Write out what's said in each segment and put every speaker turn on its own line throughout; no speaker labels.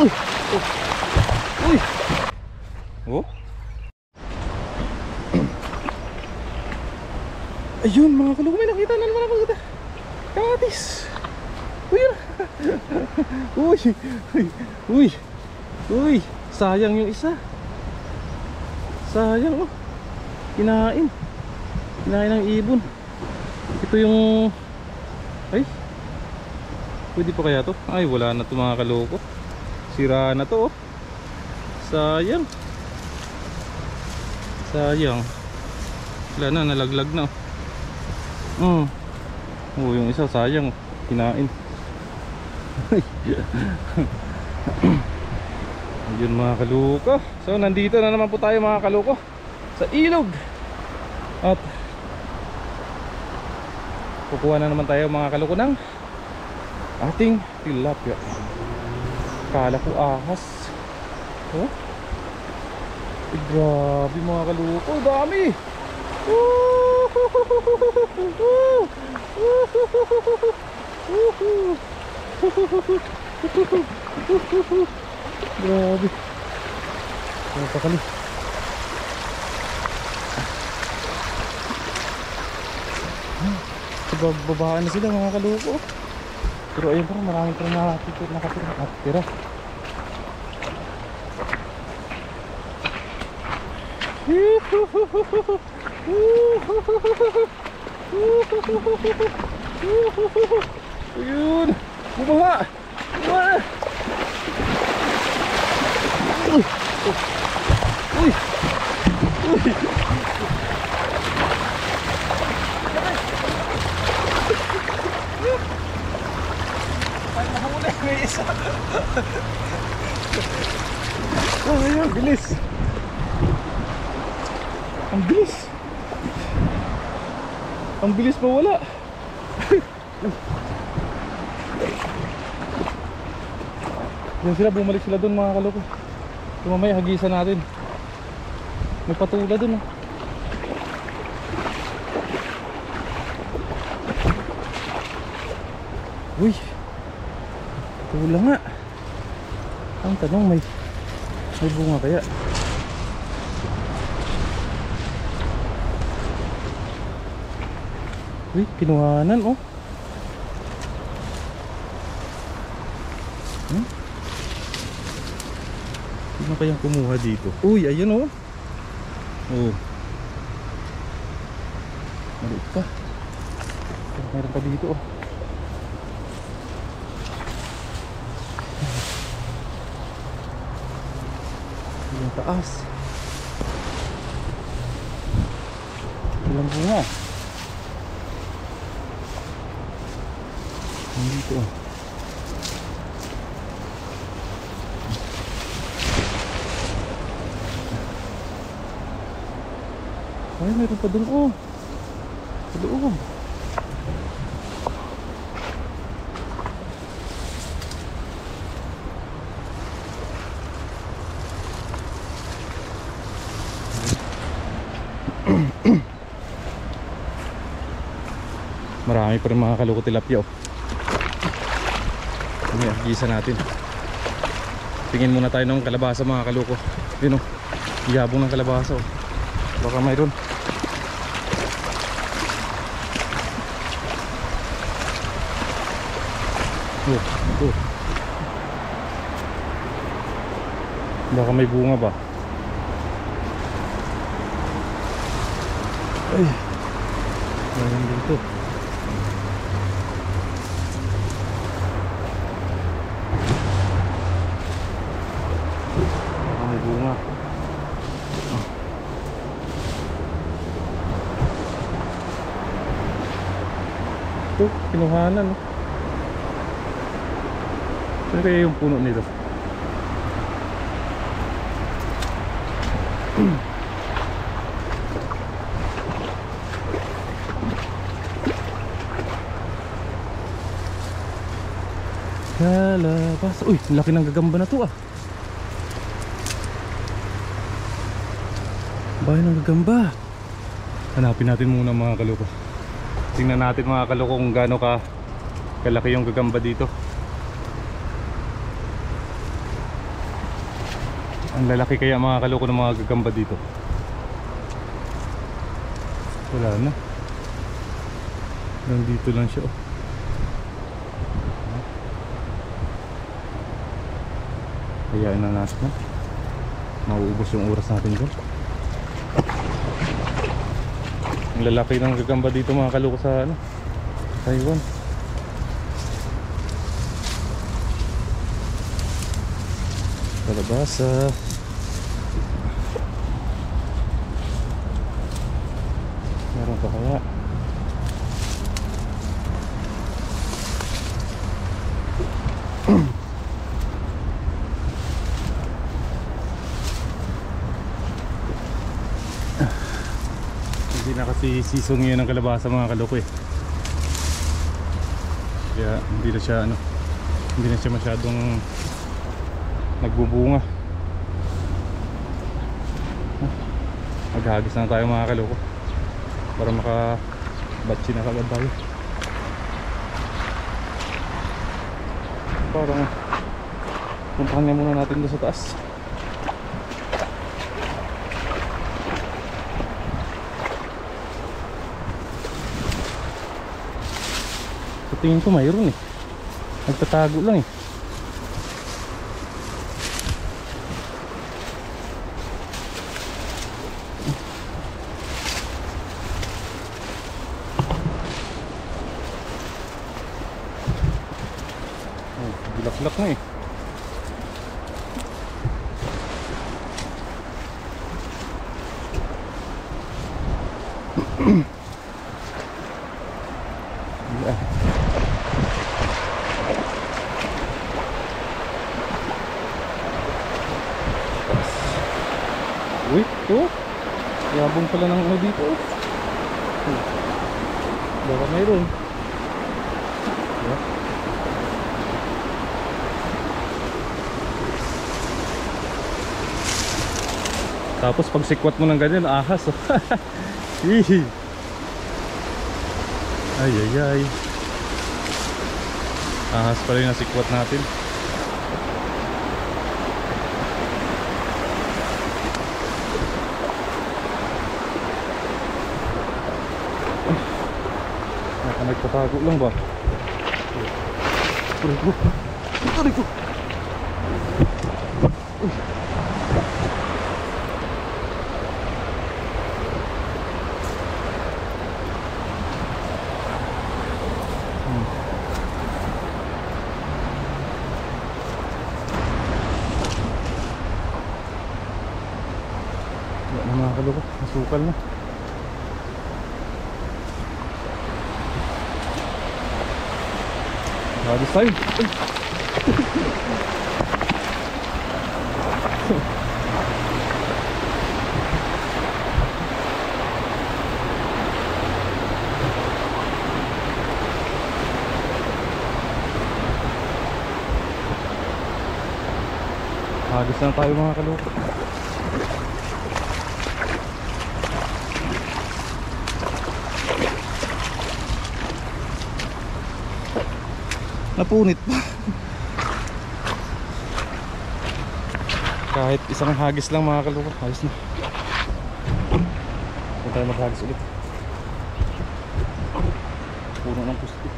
Uy! Uy! Oh! Ayun mga kalugong, may nakita na naman ako kita. Kamatis! Uy! Uy! Uy! Uy! Sayang yung isa. Sayang oh. Kinain. Kinain ng ibon. Ito yung... Ay! Pwede pa kaya to? Ay wala na to mga kaloko. Sira na to oh. Sayang. Sayang. Wala na, nalaglag na oh. Oh, yung isa sayang. Kinain. Ayun mga kaloko. So nandito na naman po tayo mga kaloko sa ilog. At kukuha na naman tayo mga kaloko ng ating tilapia. Kala ko ahas. Oh? Ay, grabe mga kaloko. Dami. Grabe. Napakali. Babaan na sila mga kaloko. Pero ayun pa rin, maraming pa rin nakatira. Ayun, bumaha. Bumaha. Uy. Uy. Uy. Ay, nahuli may isa. Oh, ayun, bilis. Ang bilis. Ang bilis mawala. Yan sila, bumalik sila doon mga kaloko. Mamaya hagisan natin. May patula doon oh. Uy, patula nga. Ang tanong, may bunga kaya? Uy, kinuhanan oh. Sino kayang kumuha dito? Uy, ayun oh. Oh. Maliit pa. Meron pa dito oh. Yung taas. Ilang bunga. Dito oh. Ay, meron pa dun oh. Sa loob. Marami pa rin mga kaloko tilapia oh. Gisa natin. Tingin muna tayo ng kalabasa mga kaloko. Yun oh, iyabong ng kalabasa oh. Baka mayroon. Oh. Baka may bunga ba? Ay, mayroon dito. Baka may bunga. Ito, kinuhanan oh. Saan kaya yung puno nito? Kalabasa. Uy, laki ng gagamba na to ah. Bahay ng gagamba. Hanapin natin muna mga kaloko. Tingnan natin mga kaloko kung gaano kalaki yung gagamba dito. Ang lalaki kaya mga kaloko ng mga gagamba dito. Wala na. Nandito lang siya oh. Hayaan na natin na. Mauubos yung oras natin dyan. Ang lalaki ng gagamba dito mga kaloko sa ano, Taiwan. Kalabasa. Meron pa kaya? Hindi na kasi season ngayon ng kalabasa mga kaloko eh. Kaya hindi na siya ano, hindi na siya masyadong nagbubunga. Maghagis na tayo mga kaloko para makabatsi na kagad tayo. Parang puntahan nga muna natin doon sa taas. Sa tingin ko mayroon eh. Nagtatago lang eh. Bilak-bilak na eh. Uy, ito yabong pala ng ano dito. Baka mayroon. Tapos pag sikwat mo ng ganyan, ahas oh. Ay ay ay. Ahas pala yung nasikwat natin. Nagtatago lang ba? Aray ko. Wala na mga kaloko, masukal na. Habis tayo. Habis na tayo mga kaloko. Napunit pa. Kahit isang hagis lang mga kaloko, ayos na. Huwag tayo maghagis ulit. Puno ng pusti.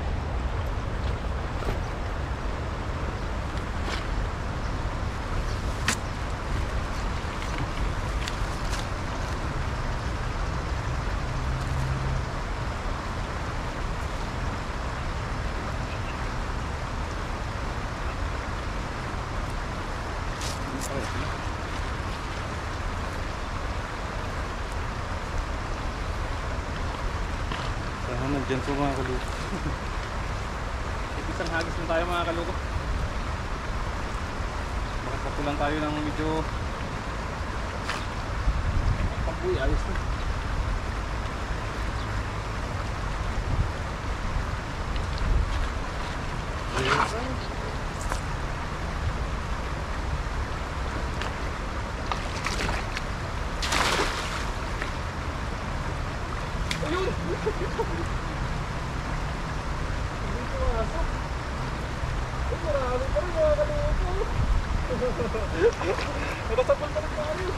Nandyan po mga kaloko. Isang hagis lang tayo mga kaloko. Makapatulan tayo ng medyo pag-uwi, ayos na. Marami pa rin mga kaloko. Nakasapal pa rin tayo.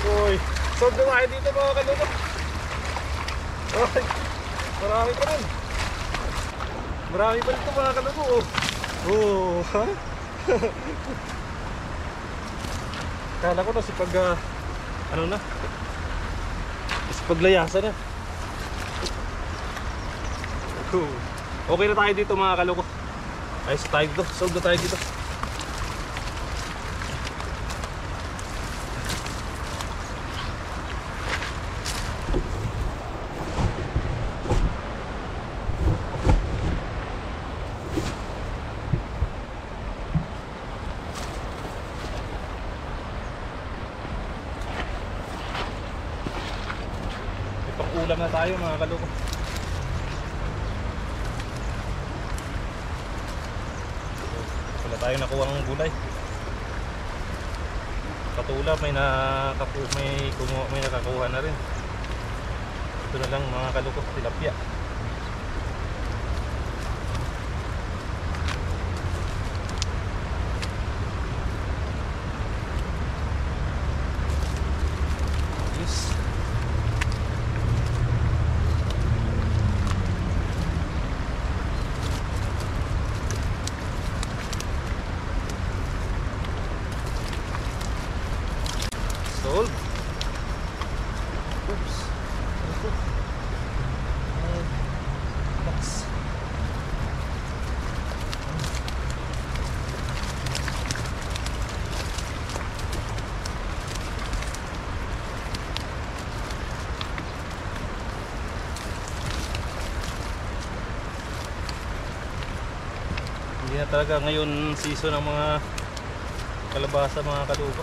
Uy, sold na tayo dito mga kalunok. Ay, marami pa rin. Marami pa dito mga kalunok. Oh, ha? Kala ko na si pag ano na, si paglayasan na. Okay na tayo dito mga kaloko. Ayos tayo dito, solve na tayo dito. Ulam na tayo mga kaloko. Wala tayo nakuha ng gulay. Patula may nakakuha na rin. Ito na lang mga kaloko, tilapia. Sold. Oops. Box. Hindi na talaga ngayon season ng mga kalabasa mga kalupa.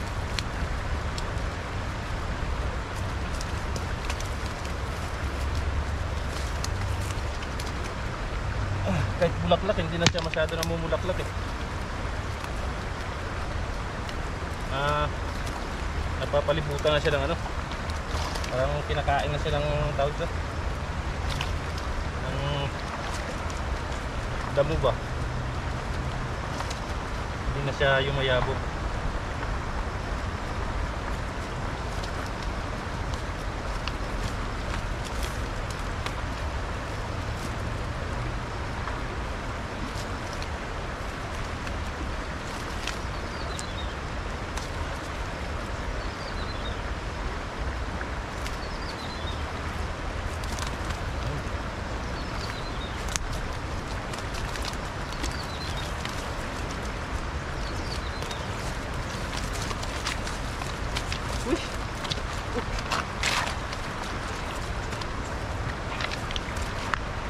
Kahit bulaklak, hindi na siya masyado namumulaklak eh. Napapalibutan na siya ng ano, parang kinakain na siya ng tawag na ng damo ba, hindi na siya yumayabo.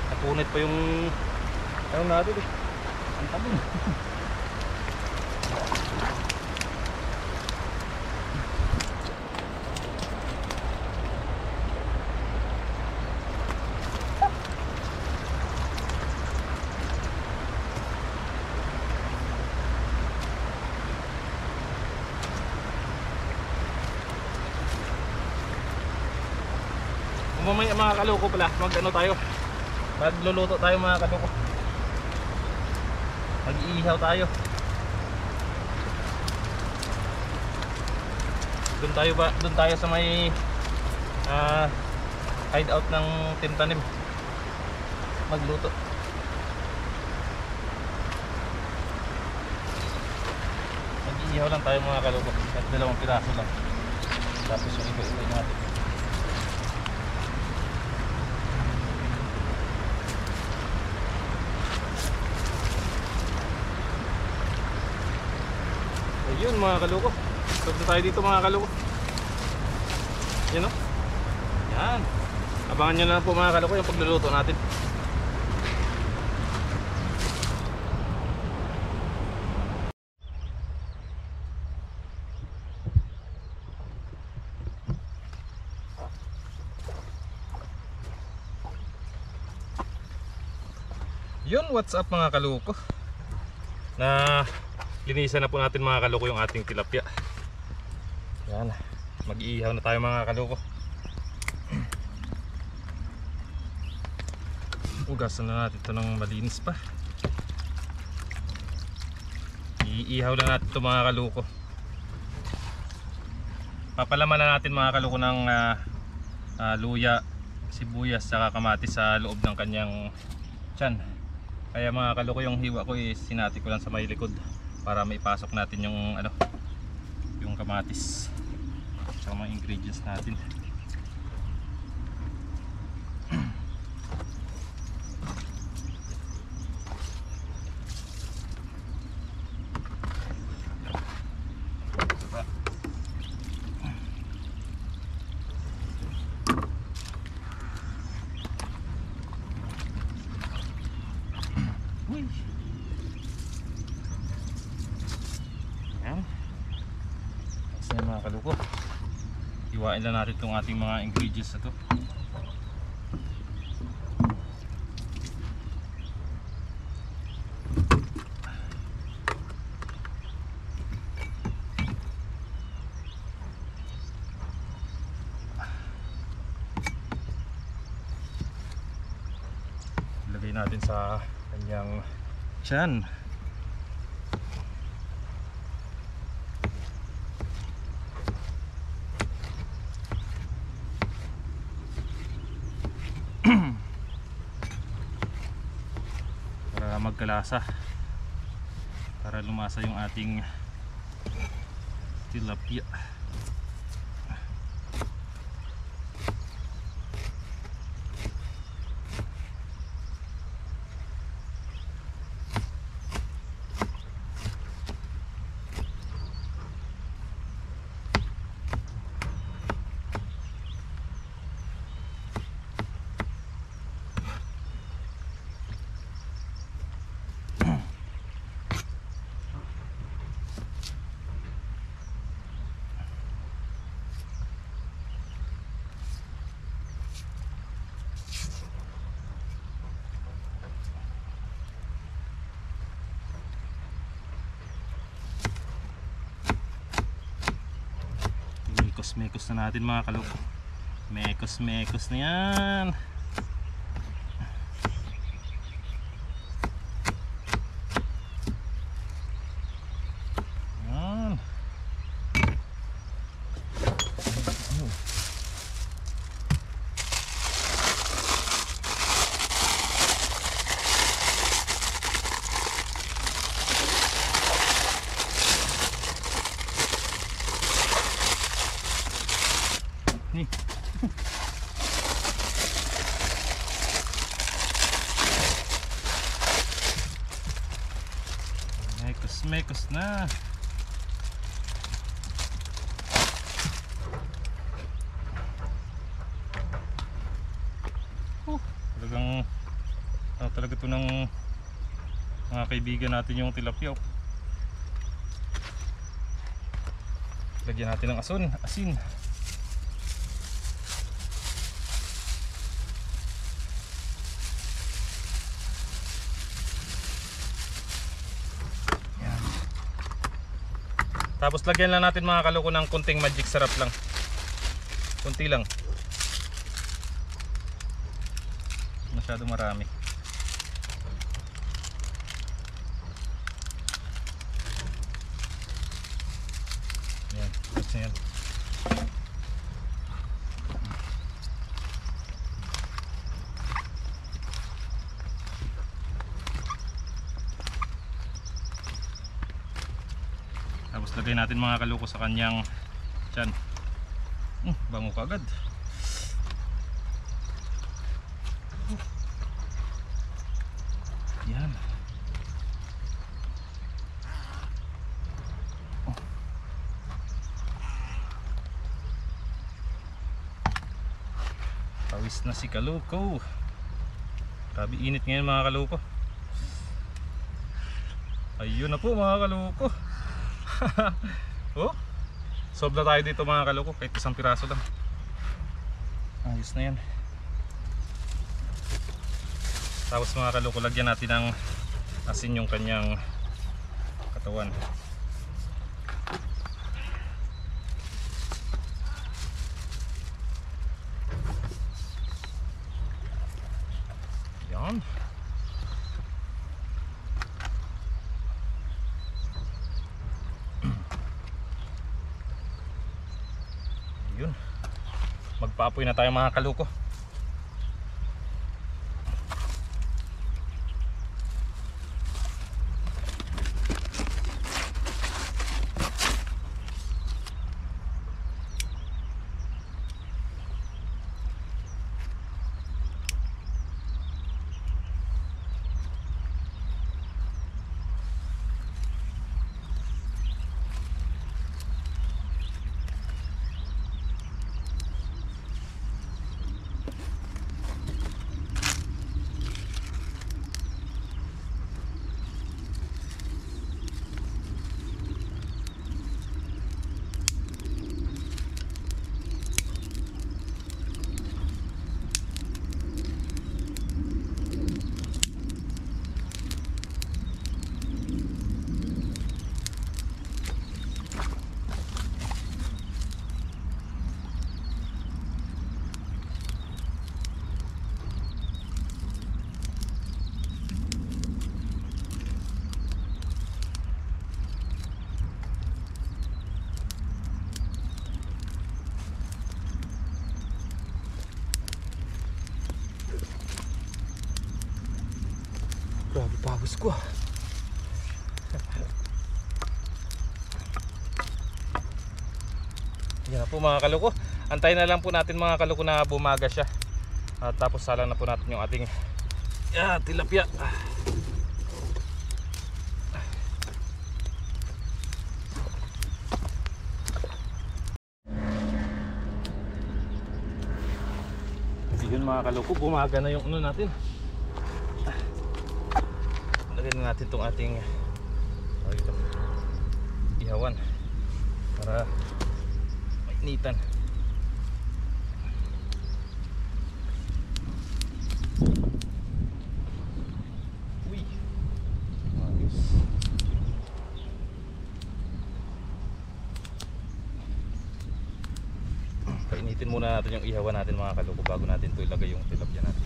Napunit pa yung ano natin eh. Ang tabon. Mamaya mga kaloko pala, mag-ano tayo, magluluto tayo mga kaloko, mag-iihaw tayo. Doon tayo sa may hideout ng Team Tanim magluto. Mag-iihaw lang tayo mga kaloko at 2 piraso lang, tapos yung iba-iba natin. Yun mga kaloko, stop na tayo dito mga kaloko. Yan o, yan, abangan nyo na po mga kaloko yung pagluluto natin. Yun, what's up mga kaloko, na linisan na po natin mga kaloko yung ating tilapia. Yan, Mag-iihaw na tayo mga kaloko. Ugasan na natin ito ng malinis pa. Iihaw na natin ito mga kaloko. Papalaman na natin mga kaloko ng luya, sibuyas, saka kamatis sa loob ng kanyang tiyan. Kaya mga kaloko, yung hiwa ko sinati ko lang sa may likod para maipasok natin yung yung kamatis sa mga ingredients natin. Mga kaloko, iwain lang natin itong ating mga ingredients na to. Ilagay natin sa kanyang tiyan. Para magkalasa, para lumasa yung ating tilapia. Mekos na natin mga kaloko. Mekos na yan. Yan. Mekos na. Talaga ito ng mga kaibigan natin yung tilapia. Lagyan natin ng asin. Tapos lagyan lang natin mga kaloko ng kunting magic sarap lang. Kunti lang. Masyado marami. Yan, that's yan. Tapos lagay natin mga kaloko sa kanyang tiyan. Bango ka agad. Yan. Pawis na si kaloko. Grabe init ngayon mga kaloko. Ayun na po mga kaloko. Oh, sobra tayo dito mga kaloko, kahit isang piraso lang. Ayos na yan. Tapos mga kaloko, lagyan natin ng asin yung kanyang katawan. Yun. Magpaapoy na tayo mga kaluko. Grabe pawis ko. Yan na po mga kaluko. Antayin na lang po natin mga kaluko na bumaga siya. At tapos salang na po natin yung ating tilapia. Yun mga kaluko, bumaga na yung ano natin. Lagyan na natin itong ating ihawan para mainitan. Uy, ayos. Painitin muna natin yung ihawan natin mga kaluko bago natin ito ilagay yung tilapia natin.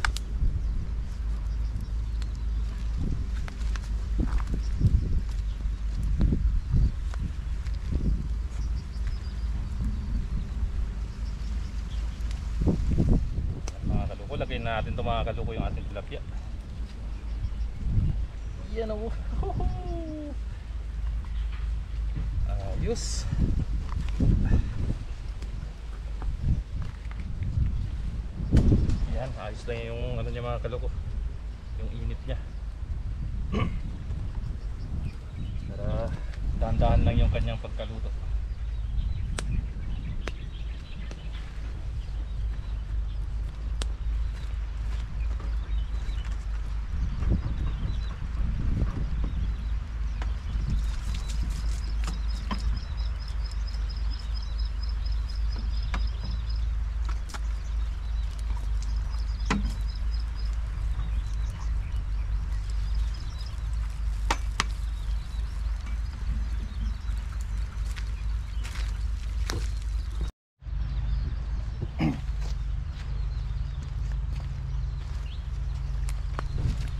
Lagyan natin ito mga kaluko yung ating tilapia. Yan o. Ayos. Yan, ayos lang yung ano niya mga kaluko, yung init niya. Para dahan-dahan lang yung kanyang pagkaluto.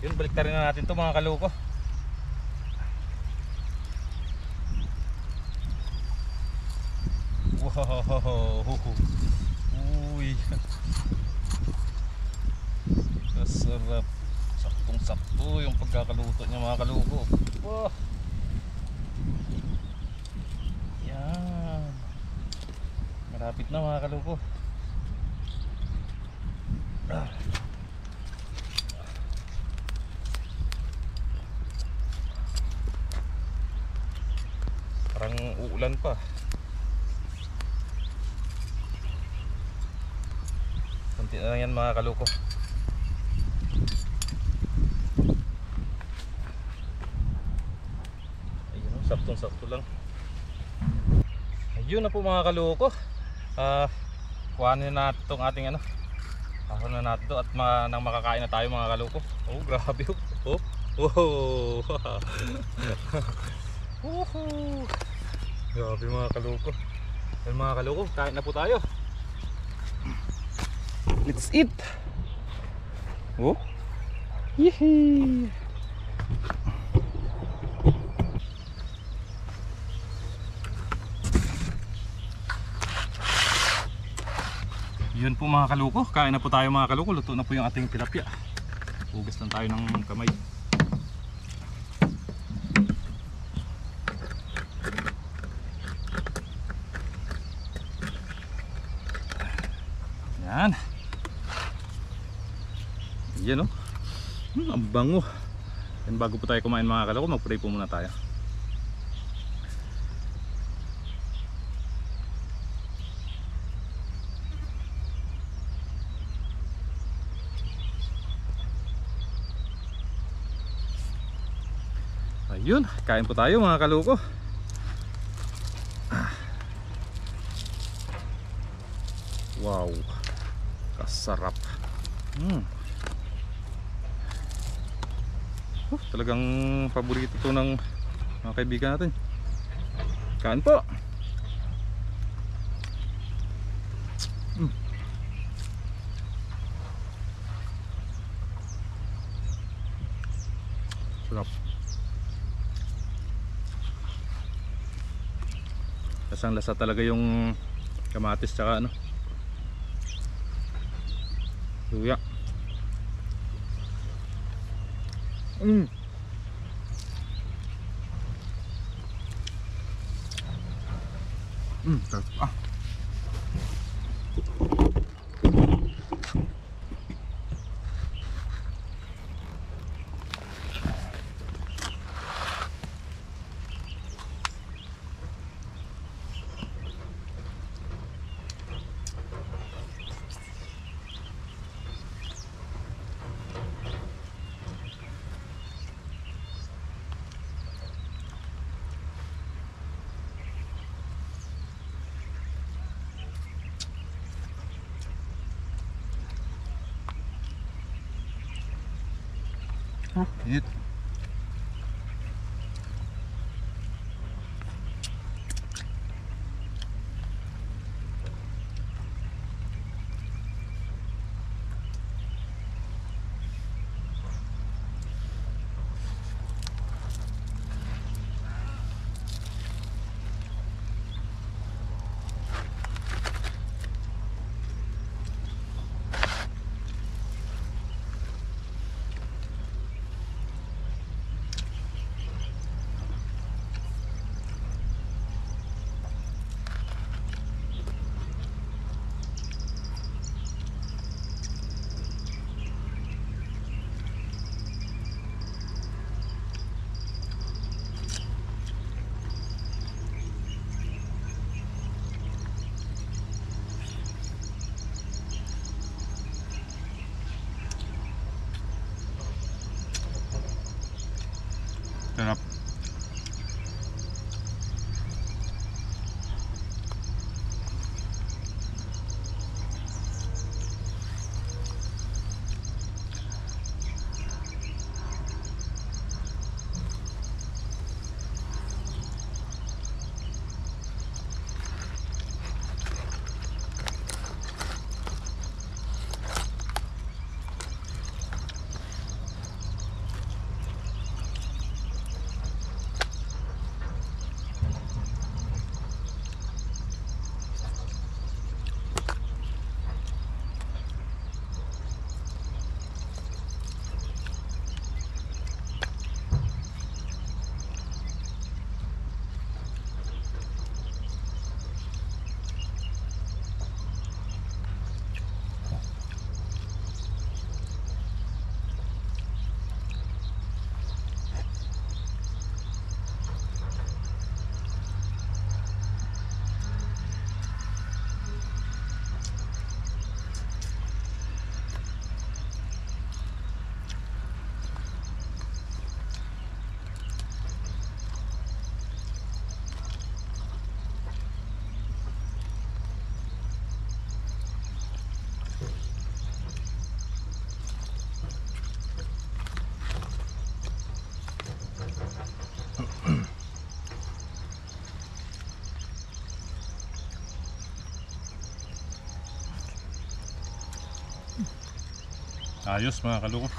Yun, baliktarin na natin to mga kaluko. Wow. Uy. Kasarap. Saktong sakto yung pagkakaluto niya mga kaluko. Wow. Yan. Malapit na mga kaluko. Parang uulan pa. Kunti na lang yan mga kaluko. Ayun, saktong-sakto lang. Ayun na po mga kaluko. Kuhanin na natin itong ating ahon na natin ito at nang makakain na tayo mga kaluko. Oh, grabe. Oh. Oh. Woohoo! Grabe mga kaluko. Ayun mga kaluko, kain na po tayo. Let's eat. Oh. Yehey. Yun po mga kaluko, kain na po tayo mga kaluko. Luto na po yung ating tilapia. Hugas lang tayo ng kamay. Yan. Yan o. Ang bango. Yan, bago po tayo kumain mga kaluko, mag-pray po muna tayo. Ayun, kain po tayo mga kaluko. Wow, kasarap. Talagang paborito to ng mga kaibigan natin. Kain po. Sarap. Lasang lasa talaga yung kamatis tsaka ano, luya. Sarap. Init. Sarap. Ayos mga kaluko.